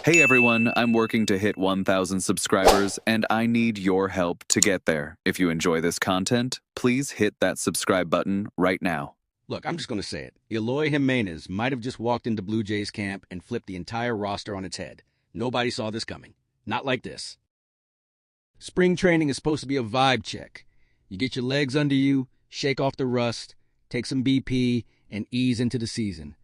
Hey everyone, I'm working to hit 1,000 subscribers and I need your help to get there. If you enjoy this content, please hit that subscribe button right now. Look, I'm just going to say it. Eloy Jimenez might have just walked into Blue Jays camp and flipped the entire roster on its head. Nobody saw this coming. Not like this. Spring training is supposed to be a vibe check. You get your legs under you, shake off the rust, take some BP, and ease into the season.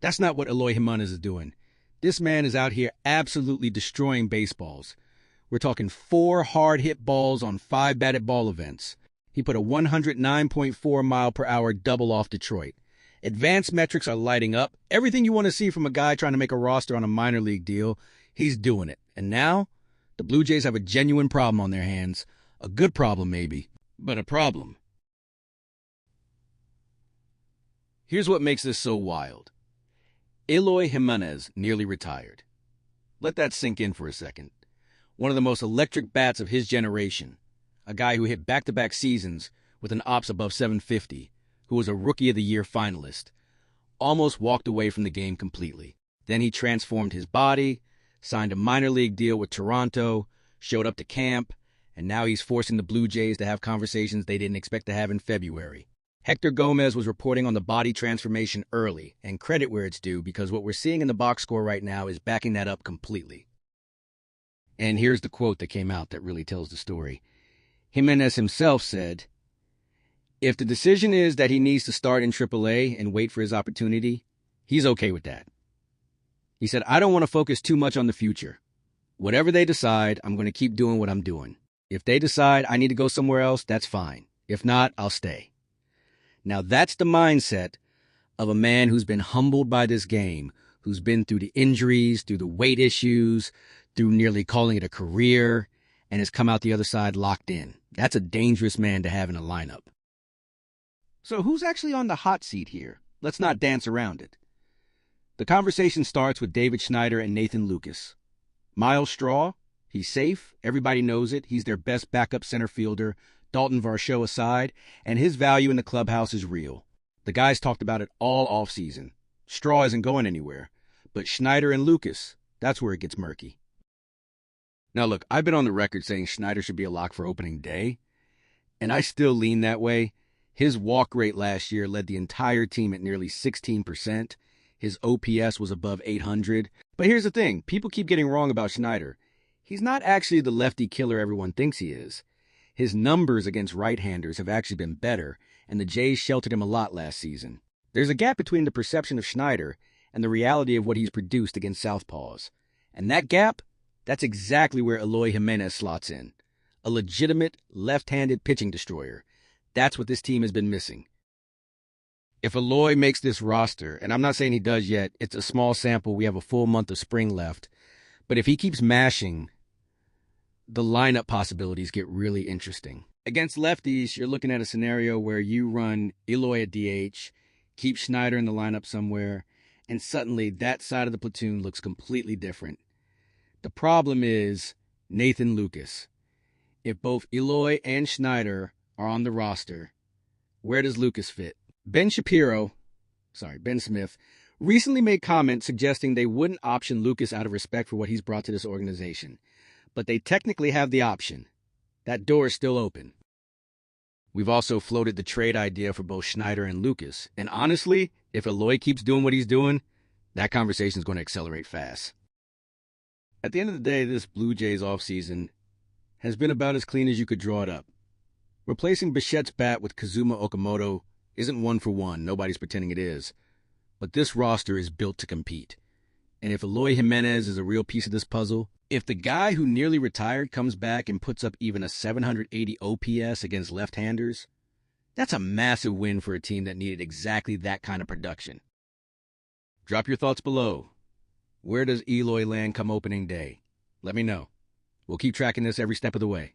That's not what Eloy Jimenez is doing. This man is out here absolutely destroying baseballs. We're talking 4 hard-hit balls on 5 batted ball events. He put a 109.4-mile-per-hour double off Detroit. Advanced metrics are lighting up. Everything you want to see from a guy trying to make a roster on a minor league deal, he's doing it. And now, the Blue Jays have a genuine problem on their hands. A good problem, maybe, but a problem. Here's what makes this so wild. Eloy Jimenez nearly retired. Let that sink in for a second. One of the most electric bats of his generation. A guy who hit back-to-back seasons with an ops above 750, who was a Rookie of the Year finalist, almost walked away from the game completely. Then he transformed his body, signed a minor league deal with Toronto, showed up to camp, and now he's forcing the Blue Jays to have conversations they didn't expect to have in February. Hector Gomez was reporting on the body transformation early, and credit where it's due because what we're seeing in the box score right now is backing that up completely. And here's the quote that came out that really tells the story. Jimenez himself said, "If the decision is that he needs to start in AAA and wait for his opportunity, he's okay with that." He said, "I don't want to focus too much on the future. Whatever they decide, I'm going to keep doing what I'm doing. If they decide I need to go somewhere else, that's fine. If not, I'll stay." Now that's the mindset of a man who's been humbled by this game, who's been through the injuries, through the weight issues, through nearly calling it a career, and has come out the other side locked in. That's a dangerous man to have in a lineup. So who's actually on the hot seat here? Let's not dance around it. The conversation starts with David Schneider and Nathan Lucas. Miles Straw, he's safe. Everybody knows it. He's their best backup center fielder, Dalton Varsho aside, and his value in the clubhouse is real. The guys talked about it all offseason. Straw isn't going anywhere. But Schneider and Lucas, that's where it gets murky. Now look, I've been on the record saying Schneider should be a lock for opening day, and I still lean that way. His walk rate last year led the entire team at nearly 16%. His OPS was above 800. But here's the thing, people keep getting wrong about Schneider. He's not actually the lefty killer everyone thinks he is. His numbers against right-handers have actually been better, and the Jays sheltered him a lot last season. There's a gap between the perception of Schneider and the reality of what he's produced against southpaws. And that gap, that's exactly where Eloy Jimenez slots in. A legitimate left-handed pitching destroyer. That's what this team has been missing. If Eloy makes this roster, and I'm not saying he does yet, it's a small sample, we have a full month of spring left, but if he keeps mashing, the lineup possibilities get really interesting. Against lefties, you're looking at a scenario where you run Eloy at DH, keep Schneider in the lineup somewhere, and suddenly that side of the platoon looks completely different. The problem is Nathan Lucas. If both Eloy and Schneider are on the roster, where does Lucas fit? Ben Smith, recently made comments suggesting they wouldn't option Lucas out of respect for what he's brought to this organization. But they technically have the option. That door is still open. We've also floated the trade idea for both Schneider and Lucas. And honestly, if Eloy keeps doing what he's doing, that conversation is going to accelerate fast. At the end of the day, this Blue Jays offseason has been about as clean as you could draw it up. Replacing Bichette's bat with Kazuma Okamoto isn't one for one. Nobody's pretending it is. But this roster is built to compete. And if Eloy Jimenez is a real piece of this puzzle, if the guy who nearly retired comes back and puts up even a 780 OPS against left-handers, that's a massive win for a team that needed exactly that kind of production. Drop your thoughts below. Where does Eloy land come opening day? Let me know. We'll keep tracking this every step of the way.